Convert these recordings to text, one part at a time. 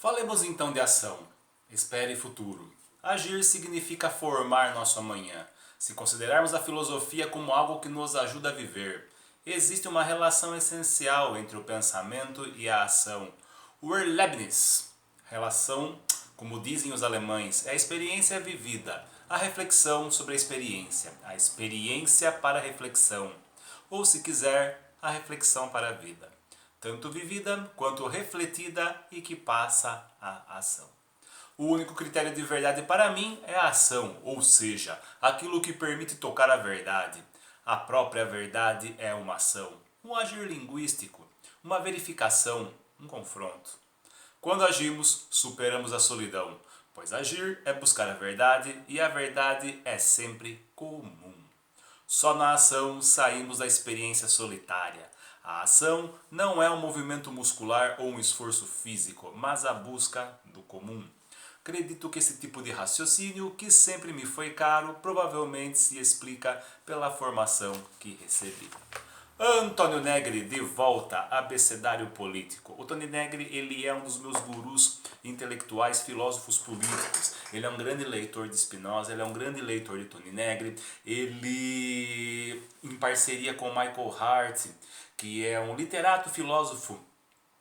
Falemos então de ação. Espere futuro. Agir significa formar nosso amanhã. Se considerarmos a filosofia como algo que nos ajuda a viver, existe uma relação essencial entre o pensamento e a ação. O Erlebnis, relação, como dizem os alemães, é a experiência vivida, a reflexão sobre a experiência para a reflexão, ou se quiser, a reflexão para a vida, tanto vivida quanto refletida e que passa à ação. O único critério de verdade para mim é a ação, ou seja, aquilo que permite tocar a verdade. A própria verdade é uma ação, um agir linguístico, uma verificação, um confronto. Quando agimos, superamos a solidão, pois agir é buscar a verdade e a verdade é sempre comum. Só na ação saímos da experiência solitária. A ação não é um movimento muscular ou um esforço físico, mas a busca do comum. Acredito que esse tipo de raciocínio, que sempre me foi caro, provavelmente se explica pela formação que recebi. Antônio Negri, de volta, abecedário político. O Tony Negri, ele é um dos meus gurus intelectuais, filósofos políticos. Ele é um grande leitor de Spinoza, ele é um grande leitor de Tony Negri. Ele, em parceria com Michael Hart, que é um literato filósofo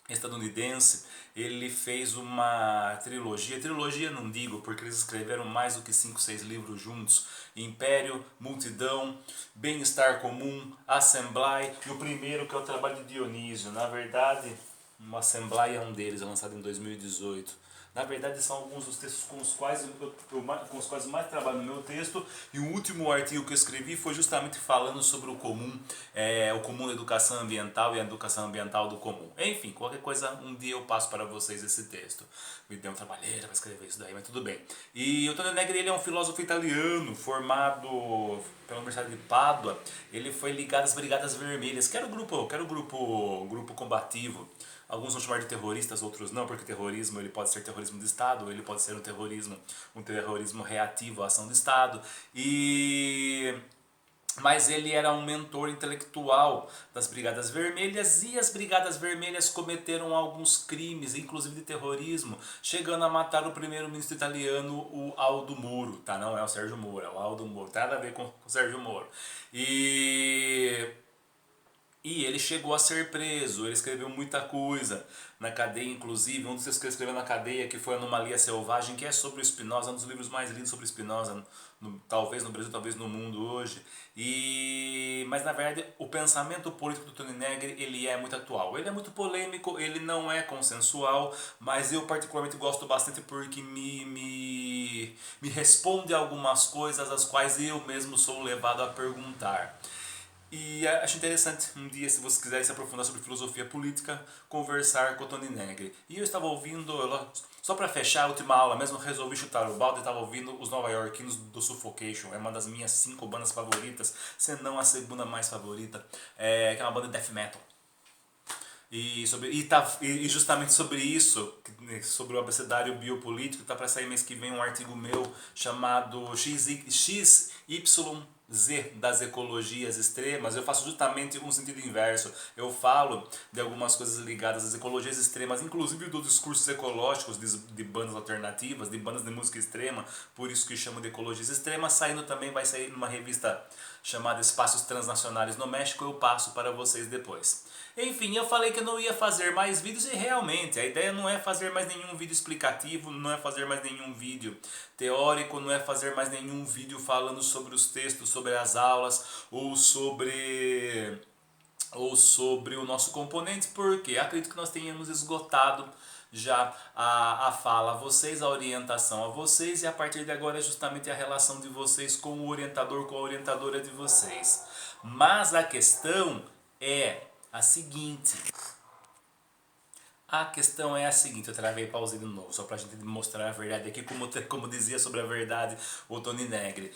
estadunidense, ele fez uma trilogia não digo porque eles escreveram mais do que 5, 6 livros juntos: Império, Multidão, Bem-Estar Comum, Assembleia, e o primeiro, que é o Trabalho de Dionísio. Na verdade, uma Assembleia é um deles, é lançado em 2018. Na verdade, são alguns dos textos com os quais eu mais trabalho no meu texto, e o último artigo que eu escrevi foi justamente falando sobre o comum da educação ambiental e a educação ambiental do comum. Enfim, qualquer coisa, um dia eu passo para vocês esse texto. Me deu uma trabalheira para escrever isso daí, mas tudo bem. E o Tony Negri, ele é um filósofo italiano, formado pela Universidade de Pádua. Ele foi ligado às Brigadas Vermelhas, que era um grupo combativo. Alguns vão chamar de terroristas, outros não, porque terrorismo, ele pode ser terrorismo de Estado, ou ele pode ser um terrorismo reativo à ação do Estado. Mas ele era um mentor intelectual das Brigadas Vermelhas, e as Brigadas Vermelhas cometeram alguns crimes, inclusive de terrorismo, chegando a matar o primeiro-ministro italiano, o Aldo Moro, tá? Não é o Sérgio Moro, é o Aldo Moro, tem nada a ver com o Sérgio Moro. E ele chegou a ser preso, ele escreveu muita coisa na cadeia, inclusive um dos textos que ele escreveu na cadeia, que foi Anomalia Selvagem, que é sobre o Spinoza, um dos livros mais lidos sobre Spinoza, talvez no Brasil, talvez no mundo hoje. Mas na verdade o pensamento político do Tony Negri, ele é muito atual, ele é muito polêmico, ele não é consensual, mas eu particularmente gosto bastante porque me responde a algumas coisas as quais eu mesmo sou levado a perguntar. E acho interessante um dia, se você quiser se aprofundar sobre filosofia política, conversar com o Tony Negri. E eu estava ouvindo, só para fechar a última aula mesmo, resolvi chutar o balde e estava ouvindo os nova-iorquinos do Suffocation. É uma das minhas 5 bandas favoritas, se não a segunda mais favorita, que é uma banda de death metal. E justamente sobre isso, sobre o abecedário biopolítico, está para sair mês que vem um artigo meu chamado XYZ das ecologias extremas. Eu faço justamente um sentido inverso. Eu falo de algumas coisas ligadas às ecologias extremas, inclusive dos discursos ecológicos de bandas alternativas, de bandas de música extrema, por isso que chamo de ecologias extremas. Vai sair numa revista chamada Espaços Transnacionais no México, eu passo para vocês depois. Enfim, eu falei que eu não ia fazer mais vídeos, e realmente a ideia não é fazer mais nenhum vídeo explicativo, não é fazer mais nenhum vídeo teórico, não é fazer mais nenhum vídeo falando sobre os textos, sobre as aulas ou sobre o nosso componente, porque acredito que nós tenhamos esgotado já a fala a vocês, a orientação a vocês, e a partir de agora é justamente a relação de vocês com o orientador, com a orientadora de vocês. Mas a questão é a seguinte. A questão é a seguinte, eu travei e pausei de novo, só pra gente mostrar a verdade aqui, como dizia sobre a verdade o Tony Negri.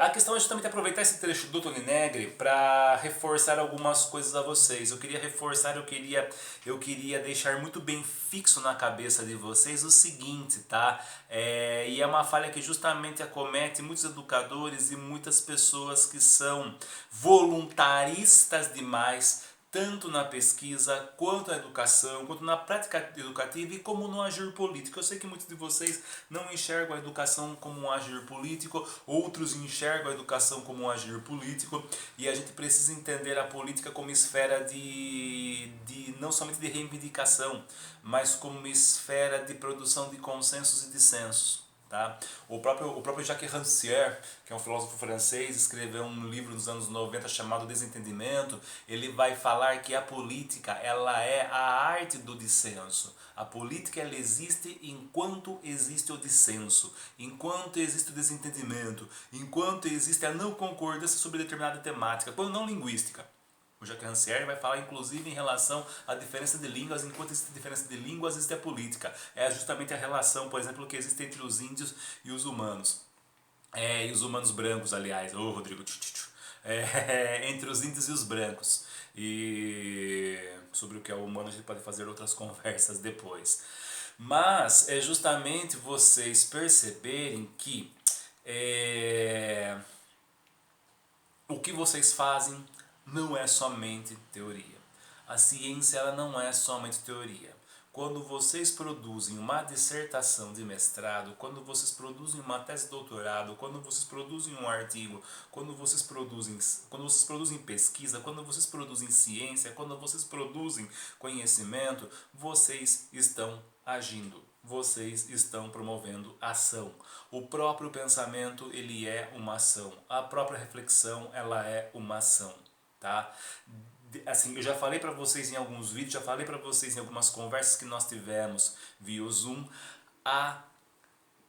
A questão é justamente aproveitar esse trecho do Tony Negri para reforçar algumas coisas a vocês. Eu queria reforçar, eu queria deixar muito bem fixo na cabeça de vocês o seguinte, tá? E é uma falha que justamente acomete muitos educadores e muitas pessoas que são voluntaristas demais, tanto na pesquisa, quanto na educação, quanto na prática educativa e como no agir político. Eu sei que muitos de vocês não enxergam a educação como um agir político, outros enxergam a educação como um agir político, e a gente precisa entender a política como esfera de não somente de reivindicação, mas como esfera de produção de consensos e dissensos. Tá? O próprio Jacques Rancière, que é um filósofo francês, escreveu um livro nos anos 90 chamado Desentendimento. Ele vai falar que a política, ela é a arte do dissenso. A política, ela existe enquanto existe o dissenso, enquanto existe o desentendimento, enquanto existe a não concordância sobre determinada temática, quando não linguística. O Jacques Rancière vai falar inclusive em relação à diferença de línguas, enquanto existe diferença de línguas, existe a política. É justamente a relação, por exemplo, que existe entre os índios e os humanos. E os humanos brancos, aliás. Ô, Rodrigo. Entre os índios e os brancos. E sobre o que é humano a gente pode fazer outras conversas depois. Mas é justamente vocês perceberem que o que vocês fazem não é somente teoria. A ciência, ela não é somente teoria. Quando vocês produzem uma dissertação de mestrado, quando vocês produzem uma tese de doutorado, quando vocês produzem um artigo, quando vocês produzem pesquisa, quando vocês produzem ciência, quando vocês produzem conhecimento, vocês estão agindo. Vocês estão promovendo ação. O próprio pensamento, ele é uma ação. A própria reflexão, ela é uma ação, tá? Assim, eu já falei para vocês em alguns vídeos, já falei para vocês em algumas conversas que nós tivemos via Zoom, a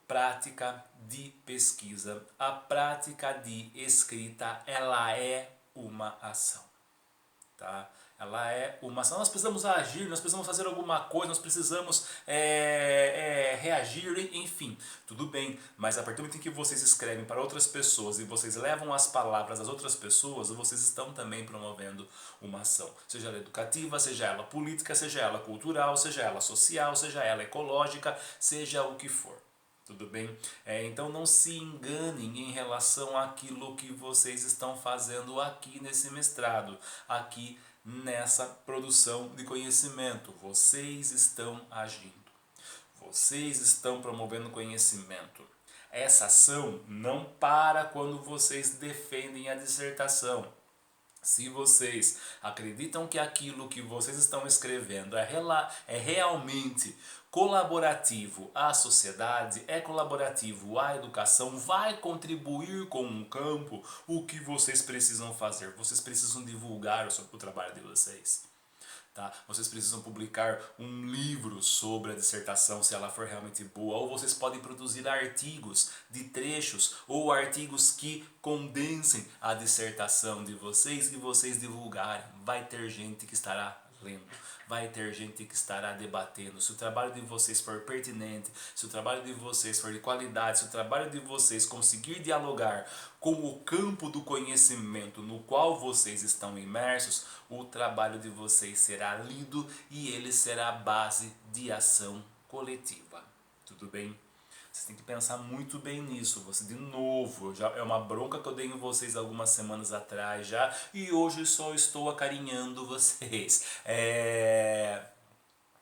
prática de pesquisa, a prática de escrita, ela é uma ação, tá? Ela é uma ação. Nós precisamos agir, nós precisamos fazer alguma coisa, nós precisamos reagir, enfim, tudo bem. Mas a partir do momento em que vocês escrevem para outras pessoas e vocês levam as palavras às outras pessoas, vocês estão também promovendo uma ação. Seja ela educativa, seja ela política, seja ela cultural, seja ela social, seja ela ecológica, seja o que for. Tudo bem? Então não se enganem em relação àquilo que vocês estão fazendo aqui nesse mestrado, aqui nessa produção de conhecimento. Vocês estão agindo. Vocês estão promovendo conhecimento. Essa ação não para quando vocês defendem a dissertação. Se vocês acreditam que aquilo que vocês estão escrevendo é realmente colaborativo à sociedade, é colaborativo à educação, vai contribuir com um campo, o que vocês precisam fazer? Vocês precisam divulgar o trabalho de vocês. Tá? Vocês precisam publicar um livro sobre a dissertação, se ela for realmente boa, ou vocês podem produzir artigos de trechos ou artigos que condensem a dissertação de vocês e vocês divulgarem. Vai ter gente que estará lendo, vai ter gente que estará debatendo. Se o trabalho de vocês for pertinente, se o trabalho de vocês for de qualidade, se o trabalho de vocês conseguir dialogar com o campo do conhecimento no qual vocês estão imersos, o trabalho de vocês será lido e ele será base de ação coletiva. Tudo bem? Vocês têm que pensar muito bem nisso. Você, de novo, é uma bronca que eu dei em vocês algumas semanas atrás já, e hoje só estou acarinhando vocês.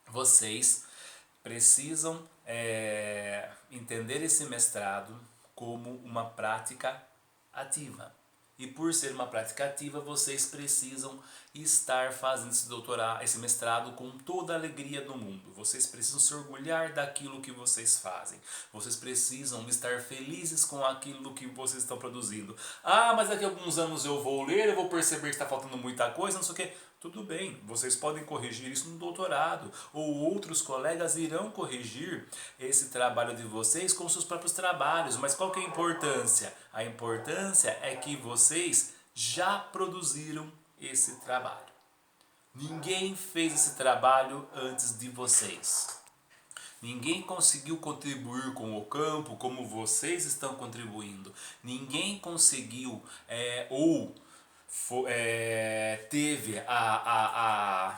Vocês precisam entender esse mestrado como uma prática ativa. E por ser uma prática ativa, vocês precisam estar fazendo esse mestrado com toda a alegria do mundo. Vocês precisam se orgulhar daquilo que vocês fazem. Vocês precisam estar felizes com aquilo que vocês estão produzindo. Ah, mas daqui a alguns anos eu vou ler, eu vou perceber que está faltando muita coisa, não sei o quê. Tudo bem, vocês podem corrigir isso no doutorado, ou outros colegas irão corrigir esse trabalho de vocês com seus próprios trabalhos. Mas qual que é a importância? A importância é que vocês já produziram esse trabalho. Ninguém fez esse trabalho antes de vocês. Ninguém conseguiu contribuir com o campo como vocês estão contribuindo. Ninguém conseguiu teve a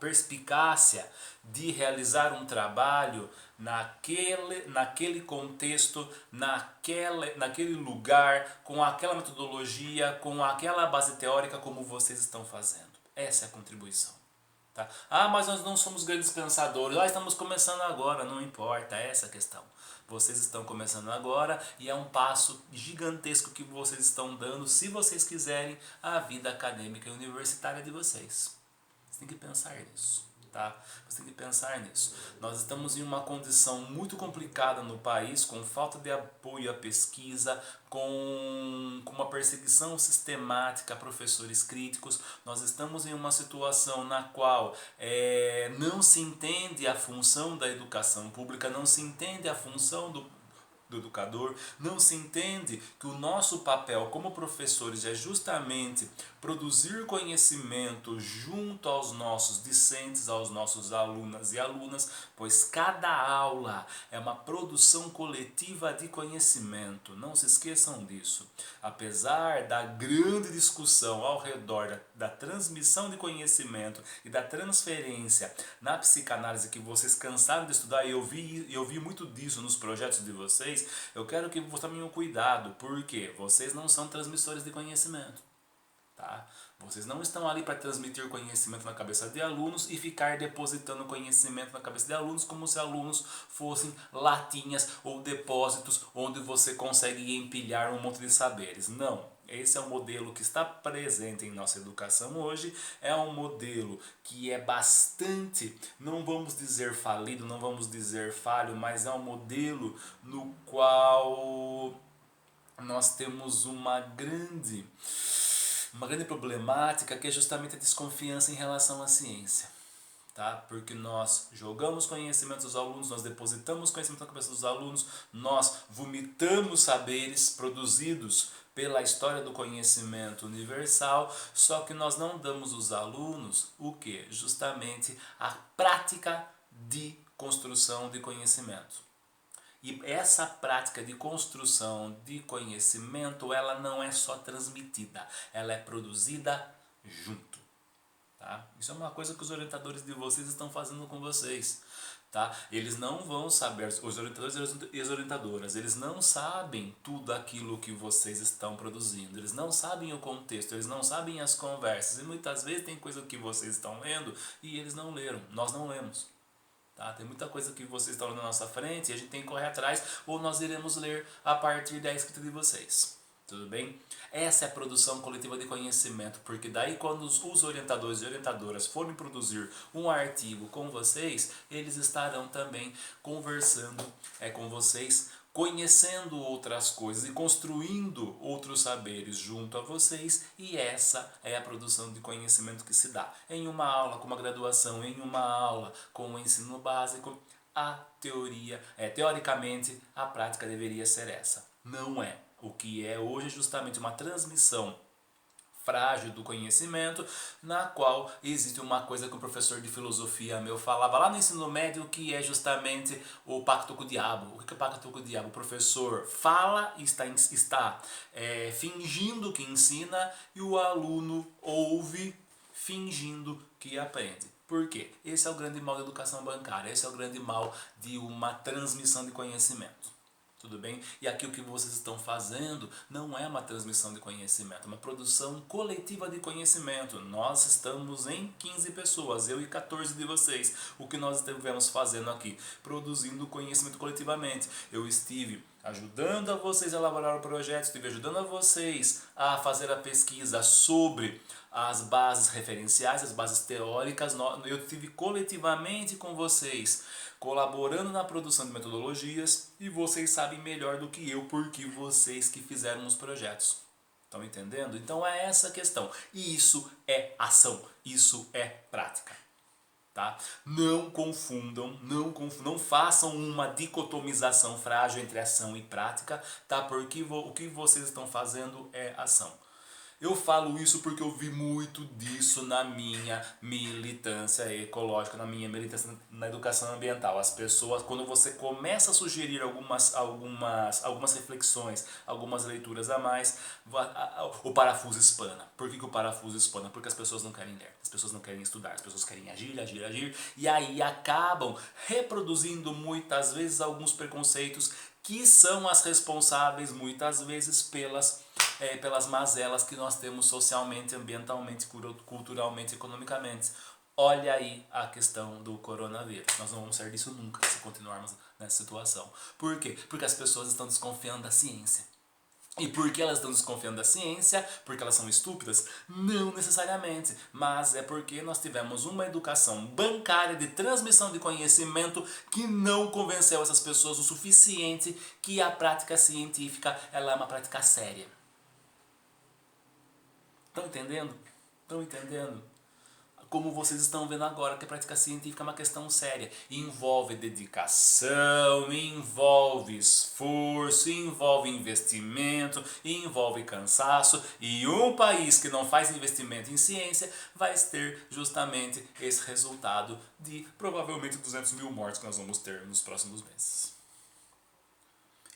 perspicácia de realizar um trabalho naquele contexto, naquele lugar, com aquela metodologia, com aquela base teórica como vocês estão fazendo. Essa é a contribuição. Tá? Ah, mas nós não somos grandes pensadores, nós estamos começando agora, não importa, é essa a questão. Vocês estão começando agora e é um passo gigantesco que vocês estão dando, se vocês quiserem, a vida acadêmica e universitária de vocês. Você tem que pensar nisso. Tá? Você tem que pensar nisso. Nós estamos em uma condição muito complicada no país, com falta de apoio à pesquisa, com uma perseguição sistemática a professores críticos. Nós estamos em uma situação na qual não se entende a função da educação pública, não se entende a função do educador, não se entende que o nosso papel como professores é justamente produzir conhecimento junto aos nossos discentes, aos nossos alunas e alunas, pois cada aula é uma produção coletiva de conhecimento. Não se esqueçam disso. Apesar da grande discussão ao redor da transmissão de conhecimento e da transferência na psicanálise que vocês cansaram de estudar, e eu vi muito disso nos projetos de vocês, eu quero que vocês tomem um cuidado, porque vocês não são transmissores de conhecimento. Tá? Vocês não estão ali para transmitir conhecimento na cabeça de alunos e ficar depositando conhecimento na cabeça de alunos como se alunos fossem latinhas ou depósitos onde você consegue empilhar um monte de saberes. Não. Esse é um modelo que está presente em nossa educação hoje, é um modelo que é bastante, não vamos dizer falido, não vamos dizer falho, mas é um modelo no qual nós temos uma grande problemática, que é justamente a desconfiança em relação à ciência. Tá? Porque nós jogamos conhecimento dos alunos, nós depositamos conhecimento na cabeça dos alunos, nós vomitamos saberes produzidos pela história do conhecimento universal, só que nós não damos aos alunos o que? Justamente a prática de construção de conhecimento. E essa prática de construção de conhecimento, ela não é só transmitida, ela é produzida junto. Tá? Isso é uma coisa que os orientadores de vocês estão fazendo com vocês. Tá? Eles não vão saber, os orientadores e as orientadoras, eles não sabem tudo aquilo que vocês estão produzindo, eles não sabem o contexto, eles não sabem as conversas, e muitas vezes tem coisa que vocês estão lendo e eles não leram, nós não lemos. Tá? Tem muita coisa que vocês estão lendo na nossa frente e a gente tem que correr atrás, ou nós iremos ler a partir da escrita de vocês. Tudo bem? Essa é a produção coletiva de conhecimento, porque daí quando os orientadores e orientadoras forem produzir um artigo com vocês, eles estarão também conversando com vocês, conhecendo outras coisas e construindo outros saberes junto a vocês, e essa é a produção de conhecimento que se dá. Em uma aula com uma graduação, em uma aula com o ensino básico, a teoria, teoricamente, a prática deveria ser essa. Não é. O que é hoje é justamente uma transmissão frágil do conhecimento, na qual existe uma coisa que o professor de filosofia meu falava lá no ensino médio, que é justamente o pacto com o diabo. O que é o pacto com o diabo? O professor fala e está fingindo que ensina, e o aluno ouve fingindo que aprende. Por quê? Esse é o grande mal da educação bancária, esse é o grande mal de uma transmissão de conhecimento. Tudo bem? E aqui o que vocês estão fazendo não é uma transmissão de conhecimento, é uma produção coletiva de conhecimento. Nós estamos em 15 pessoas, eu e 14 de vocês. O que nós estivemos fazendo aqui? Produzindo conhecimento coletivamente. Eu estive ajudando a vocês a elaborar o projeto, estive ajudando a vocês a fazer a pesquisa sobre as bases referenciais, as bases teóricas. Eu estive coletivamente com vocês, colaborando na produção de metodologias, e vocês sabem melhor do que eu porque vocês que fizeram os projetos. Estão entendendo? Então é essa a questão. E isso é ação, isso é prática. Tá? Não confundam, não façam uma dicotomização frágil entre ação e prática, tá? Porque o que vocês estão fazendo é ação. Eu falo isso porque eu vi muito disso na minha militância ecológica, na minha militância na educação ambiental. As pessoas, quando você começa a sugerir algumas reflexões, algumas leituras a mais, o parafuso espana. Por que o parafuso espana? Porque as pessoas não querem ler, as pessoas não querem estudar, as pessoas querem agir, agir, agir, e aí acabam reproduzindo muitas vezes alguns preconceitos que são as responsáveis muitas vezes pelas mazelas que nós temos socialmente, ambientalmente, culturalmente, economicamente. Olha aí a questão do coronavírus. Nós não vamos sair disso nunca se continuarmos nessa situação. Por quê? Porque as pessoas estão desconfiando da ciência. E por que elas estão desconfiando da ciência? Porque elas são estúpidas? Não necessariamente, mas é porque nós tivemos uma educação bancária de transmissão de conhecimento que não convenceu essas pessoas o suficiente que a prática científica ela é uma prática séria. Estão entendendo? Estão entendendo? Como vocês estão vendo agora, que a prática científica é uma questão séria. Envolve dedicação, envolve esforço, envolve investimento, envolve cansaço. E um país que não faz investimento em ciência vai ter justamente esse resultado de provavelmente 200 mil mortes que nós vamos ter nos próximos meses.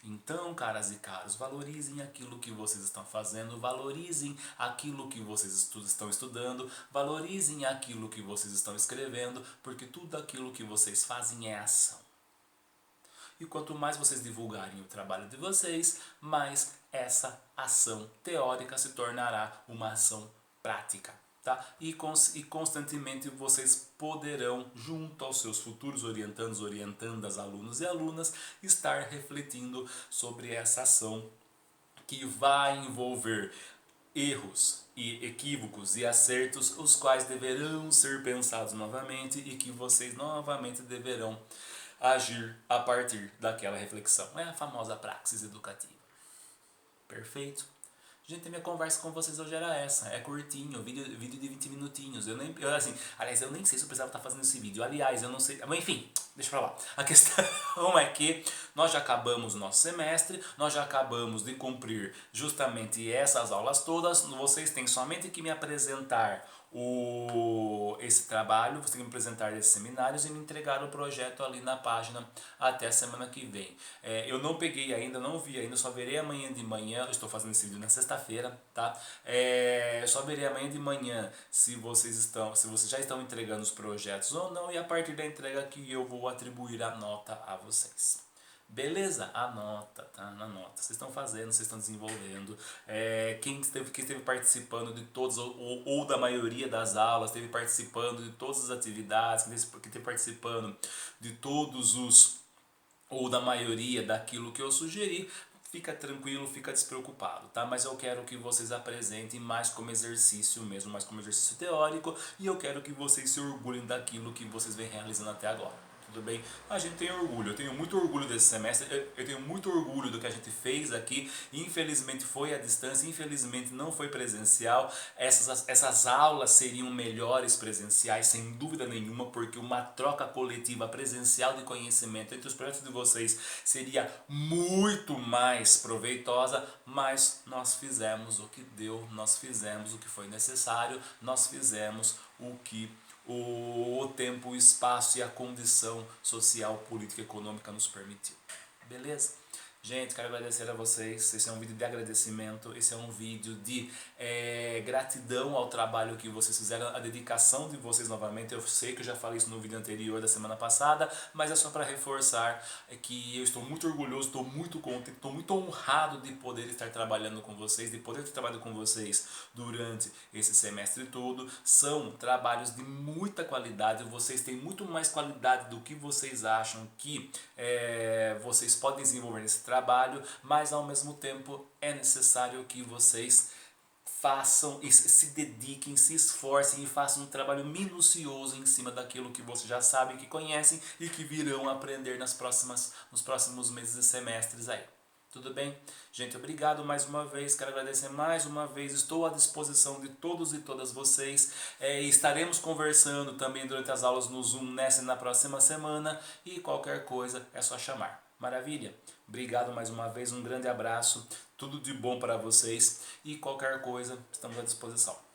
Então, caras e caros, valorizem aquilo que vocês estão fazendo, valorizem aquilo que vocês estão estudando, valorizem aquilo que vocês estão escrevendo, porque tudo aquilo que vocês fazem é ação. E quanto mais vocês divulgarem o trabalho de vocês, mais essa ação teórica se tornará uma ação prática. Tá? E constantemente vocês poderão, junto aos seus futuros orientandas, alunos e alunas, estar refletindo sobre essa ação que vai envolver erros e equívocos e acertos, os quais deverão ser pensados novamente e que vocês novamente deverão agir a partir daquela reflexão. É a famosa praxis educativa. Perfeito? Gente, minha conversa com vocês hoje era essa. É curtinho, vídeo de 20 minutinhos. Eu nem sei se eu precisava estar fazendo esse vídeo. Aliás, eu não sei. Mas enfim, deixa pra lá. A questão é que nós já acabamos o nosso semestre, nós já acabamos de cumprir justamente essas aulas todas. Vocês têm somente que me apresentar esse trabalho, vocês têm que me apresentar esses seminários e me entregar o projeto ali na página até a semana que vem. Eu não peguei ainda, não vi ainda, só verei amanhã de manhã. Eu estou fazendo esse vídeo na sexta-feira, tá? Só verei amanhã de manhã se vocês já estão entregando os projetos ou não, e a partir da entrega que eu vou atribuir a nota a vocês. Beleza? Anota, tá? Anota. Vocês estão fazendo, vocês estão desenvolvendo. Quem esteve participando de todas, ou da maioria das aulas, esteve participando de todas as atividades, quem esteve participando de todos ou da maioria daquilo que eu sugeri, fica tranquilo, fica despreocupado, tá? Mas eu quero que vocês apresentem mais como exercício mesmo, mais como exercício teórico, e eu quero que vocês se orgulhem daquilo que vocês vêm realizando até agora. Tudo bem? A gente tem orgulho, eu tenho muito orgulho desse semestre, eu tenho muito orgulho do que a gente fez aqui. Infelizmente foi à distância, infelizmente não foi presencial. Essas aulas seriam melhores presenciais, sem dúvida nenhuma, porque uma troca coletiva presencial de conhecimento entre os projetos de vocês seria muito mais proveitosa, mas nós fizemos o que deu, nós fizemos o que foi necessário, nós fizemos o que o tempo, o espaço e a condição social, política e econômica nos permitiu. Beleza? Gente, quero agradecer a vocês. Esse é um vídeo de agradecimento, esse é um vídeo de gratidão ao trabalho que vocês fizeram, a dedicação de vocês novamente. Eu sei que eu já falei isso no vídeo anterior da semana passada, mas é só para reforçar que eu estou muito orgulhoso, estou muito contente, estou muito honrado de poder estar trabalhando com vocês, de poder ter trabalhado com vocês durante esse semestre todo. São trabalhos de muita qualidade, vocês têm muito mais qualidade do que vocês acham que vocês podem desenvolver nesse trabalho, mas ao mesmo tempo é necessário que vocês façam, se dediquem, se esforcem e façam um trabalho minucioso em cima daquilo que vocês já sabem, que conhecem e que virão aprender nos próximos meses e semestres aí. Tudo bem? Gente, obrigado mais uma vez, quero agradecer mais uma vez, estou à disposição de todos e todas vocês. Estaremos conversando também durante as aulas no Zoom nessa e na próxima semana, e qualquer coisa é só chamar. Maravilha? Obrigado mais uma vez, um grande abraço, tudo de bom para vocês, e qualquer coisa estamos à disposição.